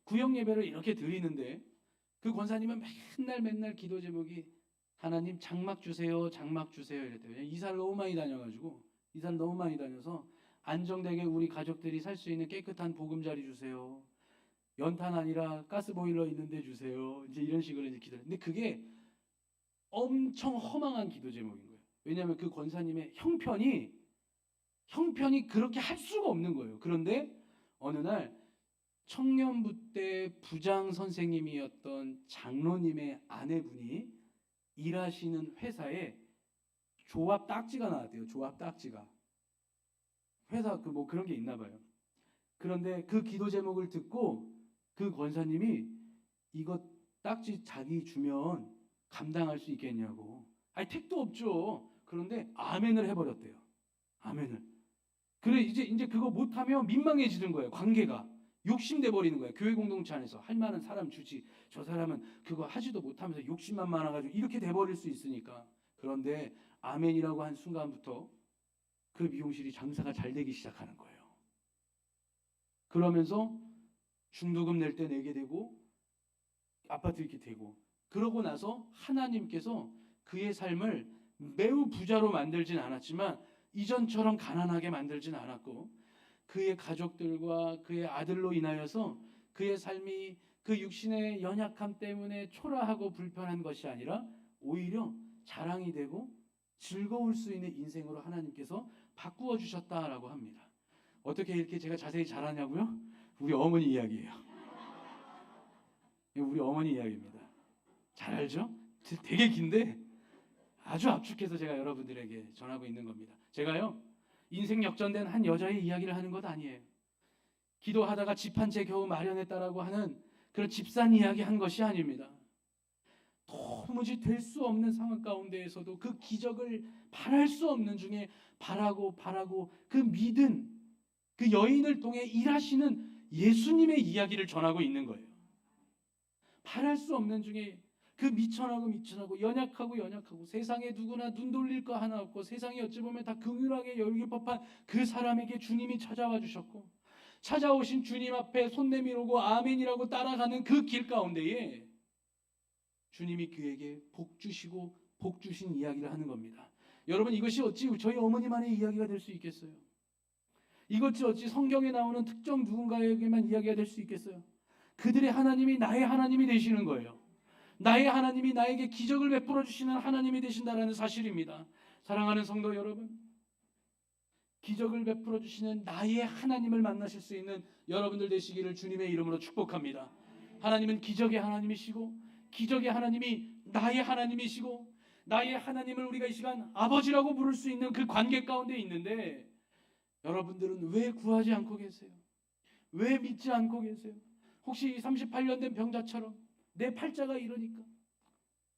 구역 예배를 이렇게 드리는데 그 권사님은 맨날 기도 제목이 하나님 장막 주세요, 장막 주세요 이랬대요. 이사를 너무 많이 다녀서 안정되게 우리 가족들이 살 수 있는 깨끗한 보금자리 주세요. 연탄 아니라 가스보일러 있는데 주세요. 이제 이런 식으로 이제 기도를. 근데 그게 엄청 허망한 기도 제목인 거예요. 왜냐하면 그 권사님의 형편이 그렇게 할 수가 없는 거예요. 그런데 어느 날 청년부 때 부장 선생님이었던 장로님의 아내분이 일하시는 회사에 조합 딱지가 나왔대요. 조합 딱지가. 회사 그 뭐 그런 게 있나 봐요. 그런데 그 기도 제목을 듣고 그 권사님이 이거 딱지 자기 주면 감당할 수 있겠냐고. 아니, 택도 없죠. 그런데 아멘을 해버렸대요. 아멘을. 그래, 이제 그거 못하면 민망해지는 거예요. 관계가 욕심내 버리는 거예요. 교회 공동체 안에서 할 만한 사람 주지, 저 사람은 그거 하지도 못하면서 욕심만 많아가지고 이렇게 돼버릴 수 있으니까. 그런데 아멘이라고 한 순간부터 그 미용실이 장사가 잘 되기 시작하는 거예요. 그러면서 중도금 낼 때 내게 되고 아파트 이렇게 되고, 그러고 나서 하나님께서 그의 삶을 매우 부자로 만들진 않았지만 이전처럼 가난하게 만들진 않았고, 그의 가족들과 그의 아들로 인하여서 그의 삶이 그 육신의 연약함 때문에 초라하고 불편한 것이 아니라 오히려 자랑이 되고 즐거울 수 있는 인생으로 하나님께서 바꾸어 주셨다라고 합니다. 어떻게 이렇게 제가 자세히 잘하냐고요? 우리 어머니 이야기예요. 우리 어머니 이야기입니다. 잘 알죠? 되게 긴데 아주 압축해서 제가 여러분들에게 전하고 있는 겁니다. 제가요, 인생 역전된 한 여자의 이야기를 하는 것 아니에요. 기도하다가 집 한 채 겨우 마련했다라고 하는 그런 집산 이야기 한 것이 아닙니다. 도무지 될 수 없는 상황 가운데에서도 그 기적을 바랄 수 없는 중에 바라고 그 믿은 그 여인을 통해 일하시는 예수님의 이야기를 전하고 있는 거예요. 바랄 수 없는 중에 그 미천하고 연약하고 세상에 누구나 눈 돌릴 거 하나 없고 세상이 어찌 보면 다 긍휼하게 여길 법한 그 사람에게 주님이 찾아와 주셨고, 찾아오신 주님 앞에 손 내밀고 아멘이라고 따라가는 그 길 가운데에 주님이 그에게 복 주시고 복 주신 이야기를 하는 겁니다. 여러분, 이것이 어찌 저희 어머니만의 이야기가 될 수 있겠어요? 이것이 어찌 성경에 나오는 특정 누군가에게만 이야기가 될 수 있겠어요? 그들의 하나님이 나의 하나님이 되시는 거예요. 나의 하나님이 나에게 기적을 베풀어 주시는 하나님이 되신다는 사실입니다. 사랑하는 성도 여러분, 기적을 베풀어 주시는 나의 하나님을 만나실 수 있는 여러분들 되시기를 주님의 이름으로 축복합니다. 하나님은 기적의 하나님이시고 기적의 하나님이 나의 하나님이시고, 나의 하나님을 우리가 이 시간 아버지라고 부를 수 있는 그 관계 가운데 있는데, 여러분들은 왜 구하지 않고 계세요? 왜 믿지 않고 계세요? 혹시 38년 된 병자처럼 내 팔자가 이러니까,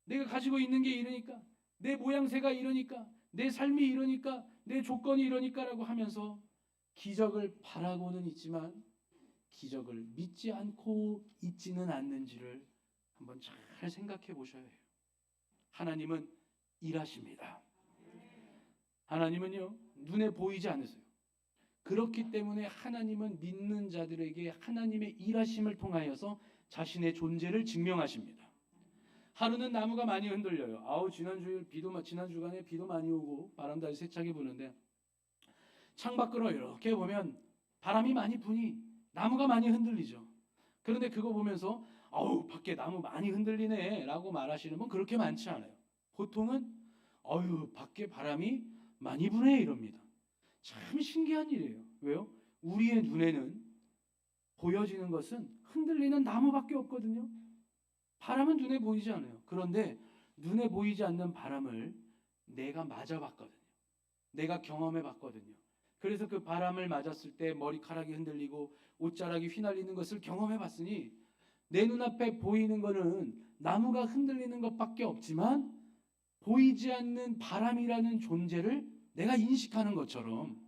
내가 가지고 있는 게 이러니까, 내 모양새가 이러니까, 내 삶이 이러니까, 내 조건이 이러니까라고 하면서 기적을 바라고는 있지만 기적을 믿지 않고 있지는 않는지를 한번 잘 생각해 보셔야 해요. 하나님은 일하십니다. 하나님은요, 눈에 보이지 않으세요. 그렇기 때문에 하나님은 믿는 자들에게 하나님의 일하심을 통하여서 자신의 존재를 증명하십니다. 하루는 나무가 많이 흔들려요. 지난 주간에 비도 많이 오고 바람도 아주 세차게 부는데, 창밖으로 이렇게 보면 바람이 많이 부니 나무가 많이 흔들리죠. 그런데 그거 보면서 밖에 나무 많이 흔들리네 라고 말하시는 분 그렇게 많지 않아요. 보통은 밖에 바람이 많이 부네 이럽니다. 참 신기한 일이에요. 왜요? 우리의 눈에는 보여지는 것은 흔들리는 나무밖에 없거든요. 바람은 눈에 보이지 않아요. 그런데 눈에 보이지 않는 바람을 내가 맞아봤거든요. 내가 경험해봤거든요. 그래서 그 바람을 맞았을 때 머리카락이 흔들리고 옷자락이 휘날리는 것을 경험해봤으니, 내 눈앞에 보이는 거는 나무가 흔들리는 것밖에 없지만 보이지 않는 바람이라는 존재를 내가 인식하는 것처럼,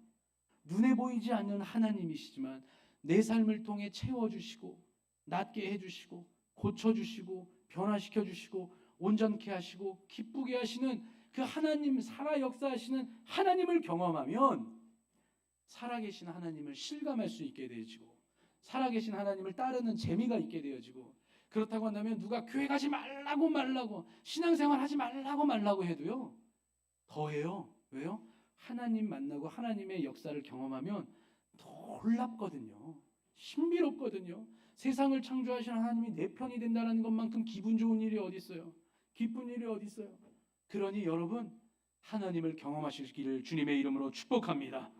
눈에 보이지 않는 하나님이시지만 내 삶을 통해 채워주시고 낫게 해주시고 고쳐주시고 변화시켜주시고 온전케 하시고 기쁘게 하시는 그 하나님, 살아 역사하시는 하나님을 경험하면 살아계신 하나님을 실감할 수 있게 되어지고, 살아계신 하나님을 따르는 재미가 있게 되어지고, 그렇다고 한다면 누가 교회 가지 말라고 신앙생활 하지 말라고 해도요, 더해요. 왜요? 하나님 만나고 하나님의 역사를 경험하면 놀랍거든요. 신비롭거든요. 세상을 창조하신 하나님이 내 편이 된다는 것만큼 기분 좋은 일이 어디 있어요? 기쁜 일이 어디 있어요? 그러니 여러분, 하나님을 경험하시기를 주님의 이름으로 축복합니다.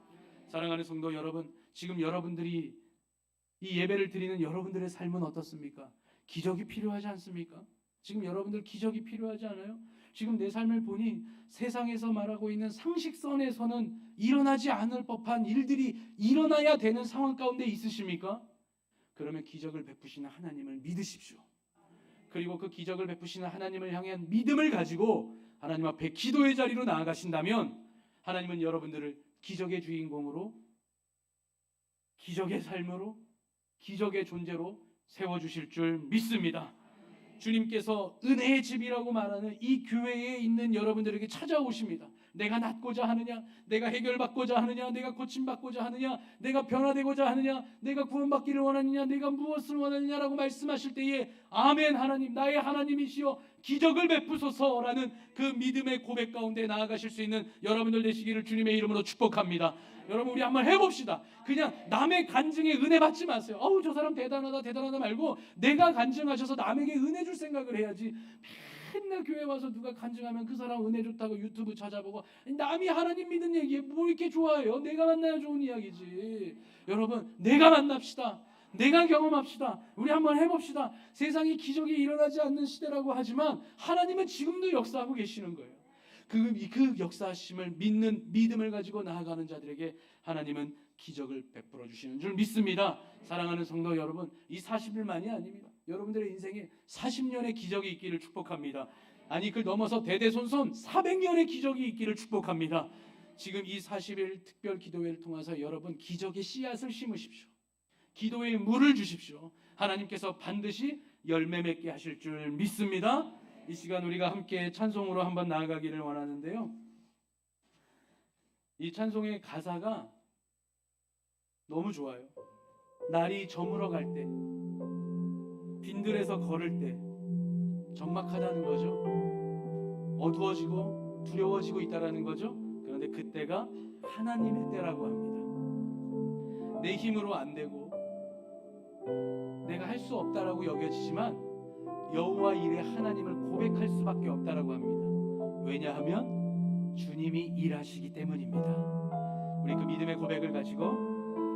사랑하는 성도 여러분, 지금 여러분들이 이 예배를 드리는 여러분들의 삶은 어떻습니까? 기적이 필요하지 않습니까? 지금 여러분들 기적이 필요하지 않아요? 지금 내 삶을 보니 세상에서 말하고 있는 상식선에서는 일어나지 않을 법한 일들이 일어나야 되는 상황 가운데 있으십니까? 그러면 기적을 베푸시는 하나님을 믿으십시오. 그리고 그 기적을 베푸시는 하나님을 향한 믿음을 가지고 하나님 앞에 기도의 자리로 나아가신다면, 하나님은 여러분들을 기적의 주인공으로, 기적의 삶으로, 기적의 존재로 세워주실 줄 믿습니다. 주님께서 은혜의 집이라고 말하는 이 교회에 있는 여러분들에게 찾아오십니다. 내가 낫고자 하느냐, 내가 해결받고자 하느냐, 내가 고침받고자 하느냐, 내가 변화되고자 하느냐, 내가 구원받기를 원하느냐, 내가 무엇을 원하느냐라고 말씀하실 때에 아멘, 하나님 나의 하나님이시여 기적을 베푸소서라는 그 믿음의 고백 가운데 나아가실 수 있는 여러분들 되시기를 주님의 이름으로 축복합니다. 여러분, 우리 한번 해봅시다. 그냥 남의 간증에 은혜 받지 마세요. 저 사람 대단하다 말고 내가 간증하셔서 남에게 은혜 줄 생각을 해야지. 맨날 교회 와서 누가 간증하면 그 사람 은혜 좋다고 유튜브 찾아보고, 남이 하나님 믿는 얘기에 뭐 이렇게 좋아해요? 내가 만나야 좋은 이야기지. 여러분, 내가 만납시다. 내가 경험합시다. 우리 한번 해봅시다. 세상에 기적이 일어나지 않는 시대라고 하지만 하나님은 지금도 역사하고 계시는 거예요. 그 역사하심을 믿는 믿음을 가지고 나아가는 자들에게 하나님은 기적을 베풀어 주시는 줄 믿습니다. 사랑하는 성도 여러분, 이 40일만이 아닙니다. 여러분들의 인생에 40년의 기적이 있기를 축복합니다. 아니, 그걸 넘어서 대대손손 400년의 기적이 있기를 축복합니다. 지금 이 40일 특별 기도회를 통해서 여러분 기적의 씨앗을 심으십시오. 기도에 물을 주십시오. 하나님께서 반드시 열매 맺게 하실 줄 믿습니다. 이 시간 우리가 함께 찬송으로 한번 나아가기를 원하는데요. 이 찬송의 가사가 너무 좋아요. 날이 저물어 갈 때, 빈들에서 걸을 때 적막하다는 거죠. 어두워지고 두려워지고 있다라는 거죠. 그런데 그때가 하나님의 때라고 합니다. 내 힘으로 안 되고 내가 할 수 없다라고 여겨지지만 여호와 일에 하나님을 고백할 수밖에 없다라고 합니다. 왜냐하면 주님이 일하시기 때문입니다. 우리 그 믿음의 고백을 가지고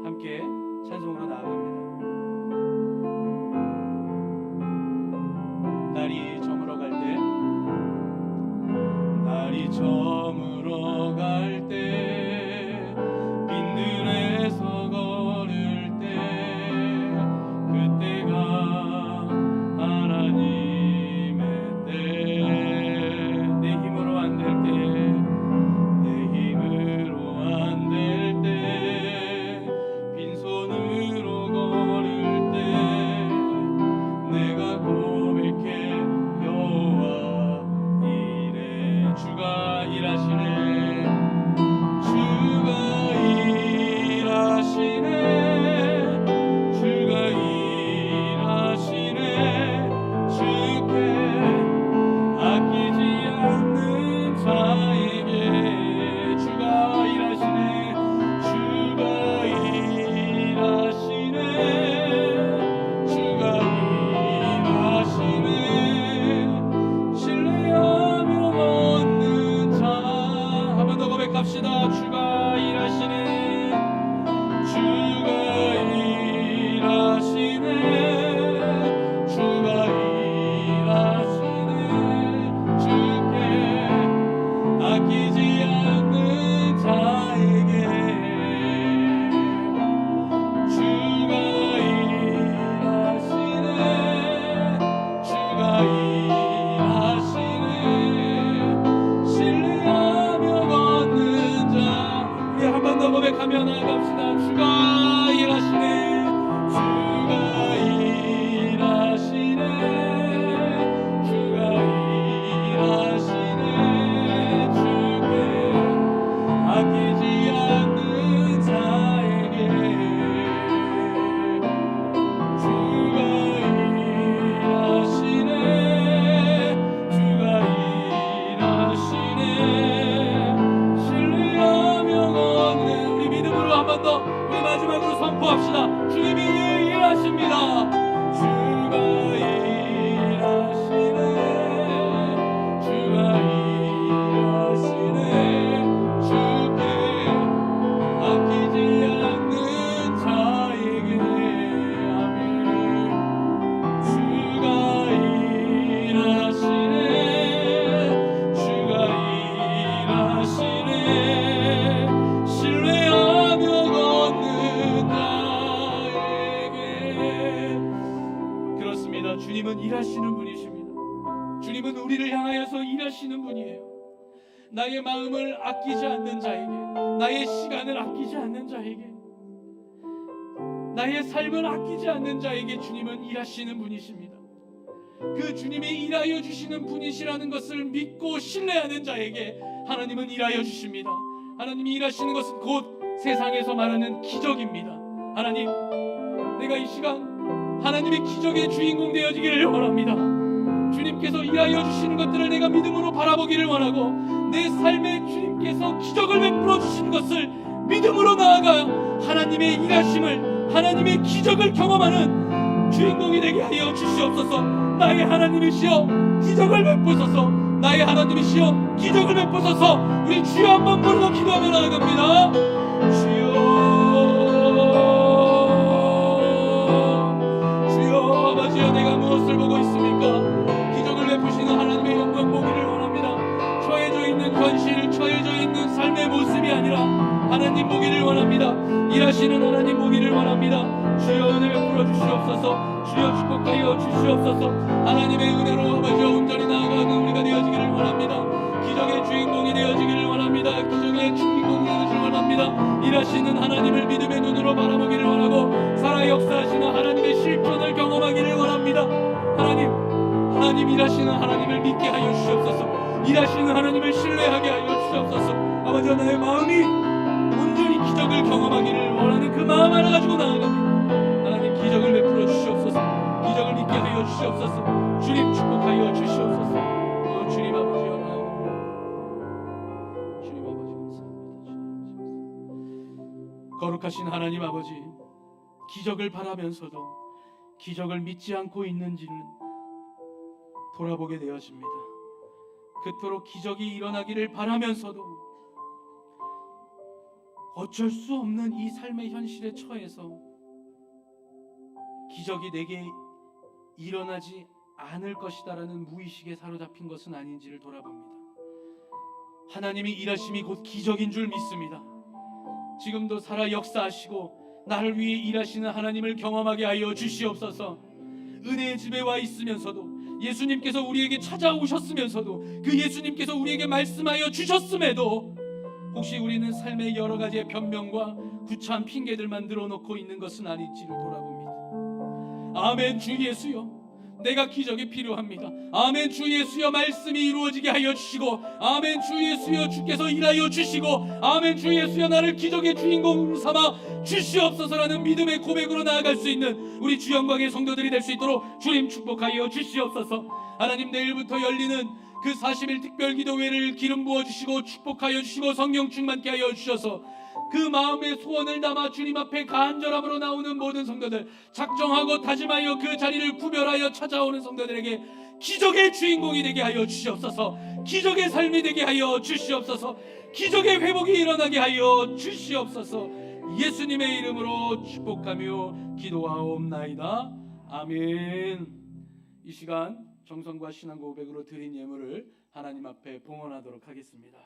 함께 찬송으로 나아갑니다. 날이 저물어 갈 때, 날이 저물어 갈 때, 빈들에서 걸을 때, 그때가 하나님의 때. 내 힘으로 안 될 때, 내 힘으로 안 될 때, 빈손으로 걸을 때, 내가 고백해 여호와 이래. 주가 일하시네, 주가 일하시네, 주가 일하시네. 주께 아끼지 않는 자에게 주가 일하시네, 주가 일하시네, 주가 일하시네. 신뢰하며 얻는 자. 한 번 더 고백합시다. 주가 일하시네, 주가 일하시네, 주가 일하시네. 주께 아끼지 않는 자에게 주가 일하시네, 주가 일하시네. 신뢰하며 걷는 자. 우리 한 번 더 고백하며 나아갑시다. 주가 일하시네, 주가 일하시네, 주가 일하시네. 주께 아끼지 않는 자에게 주가 일하시네, 주가 일하시네. 신뢰하며 걷는. 우리 믿음으로 한 번 더, 우리 마지막으로 선포합시다. 주님이 일하십니다. 주가 일하시네, 주가 일하시네. 주께 아끼지 않는 자에게. 아멘. 주가 일하시네, 주가 일하시네. 신뢰하며 걷는 자에게. 그렇습니다. 주님은 일하시는 분이십니다. 주님은 우리를 향하여서 일하시는 분이에요. 나의 마음을 아끼지 않는 자에게, 나의 시간을 아끼지 않는 자에게, 나의 삶을 아끼지 않는 자에게 주님은 일하시는 분이십니다. 그 주님이 일하여 주시는 분이시라는 것을 믿고 신뢰하는 자에게 하나님은 일하여 주십니다. 하나님이 일하시는 것은 곧 세상에서 말하는 기적입니다. 하나님, 내가 이 시간 하나님의 기적의 주인공 되어지기를 원합니다. 주님께서 일하여 주시는 것들을 내가 믿음으로 바라보기를 원하고, 내 삶에 주님께서 기적을 베풀어 주시는 것을 믿음으로 나아가 하나님의 일하심을, 하나님의 기적을 경험하는 주인공이 되게 하여 주시옵소서. 나의 하나님이시여 기적을 베푸소서. 나의 하나님이시여 기적을 베푸소서. 우리 주여 한번 부르고 기도하며 나아갑니다. 주여, 주여 아버지여, 내가 무엇을 보고 있습니까? 기적을 베푸시는 하나님의 영광 보기를 원합니다. 처해져 있는 현실, 처해져 있는 삶의 모습이 아니라 하나님 보기를 보기를 원합니다. 일하시는 하나님 보기를 원합니다. 주여 은혜 베풀어 주시옵소서. 주여 축복하여 주시옵소서. 하나님의 은혜로 아버지와 온전히 나아가는 우리가 되어지기를 원합니다. 기적의 주인공이 되어지기를 원합니다. 기적의 주인공이 되어지기를 원합니다. 일하시는 하나님을 믿음의 눈으로 바라보기를 원하고 살아 역사하시는 하나님의 실존을 경험하기를 원합니다. 하나님 일하시는 하나님을 믿게 하여 주시옵소서. 일하시는 하나님을 신뢰하게 하여 주시옵소서. 아버지, 나의 마음이 온전히 기적을 경험하기를 원하는 그 마음 하나 가지고 나아갑니다. 하나님 기적을 베풀어 주시옵소서. 기적을 믿게 하여 주시옵소서. 주님 축복하여 주시옵소서. 주님 아버지여 나아갑니다. 주님 아버지 감사합니다. 주님 거룩하신 하나님 아버지, 기적을 바라면서도 기적을 믿지 않고 있는지는 돌아보게 되어집니다. 그토록 기적이 일어나기를 바라면서도 어쩔 수 없는 이 삶의 현실에 처해서 기적이 내게 일어나지 않을 것이다라는 무의식에 사로잡힌 것은 아닌지를 돌아봅니다. 하나님이 일하심이 곧 기적인 줄 믿습니다. 지금도 살아 역사하시고 나를 위해 일하시는 하나님을 경험하게 하여 주시옵소서. 은혜의 집에 와 있으면서도, 예수님께서 우리에게 찾아오셨으면서도, 그 예수님께서 우리에게 말씀하여 주셨음에도 혹시 우리는 삶의 여러 가지의 변명과 구차한 핑계들만 늘어놓고 있는 것은 아닌지를 돌아봅니다. 아멘. 주 예수여, 내가 기적이 필요합니다. 아멘. 주 예수여, 말씀이 이루어지게 하여 주시고, 아멘. 주 예수여, 주께서 일하여 주시고, 아멘. 주 예수여, 나를 기적의 주인공으로 삼아 주시옵소서라는 믿음의 고백으로 나아갈 수 있는 우리 주 영광의 성도들이 될 수 있도록 주님 축복하여 주시옵소서. 하나님, 내일부터 열리는 그 40일 특별기도회를 기름 부어주시고 축복하여 주시고 성령 충만케 하여 주셔서 그 마음의 소원을 담아 주님 앞에 간절함으로 나오는 모든 성도들, 작정하고 다짐하여 그 자리를 구별하여 찾아오는 성도들에게 기적의 주인공이 되게 하여 주시옵소서. 기적의 삶이 되게 하여 주시옵소서. 기적의 회복이 일어나게 하여 주시옵소서. 예수님의 이름으로 축복하며 기도하옵나이다. 아멘. 이 시간 정성과 신앙 고백으로 드린 예물을 하나님 앞에 봉헌하도록 하겠습니다.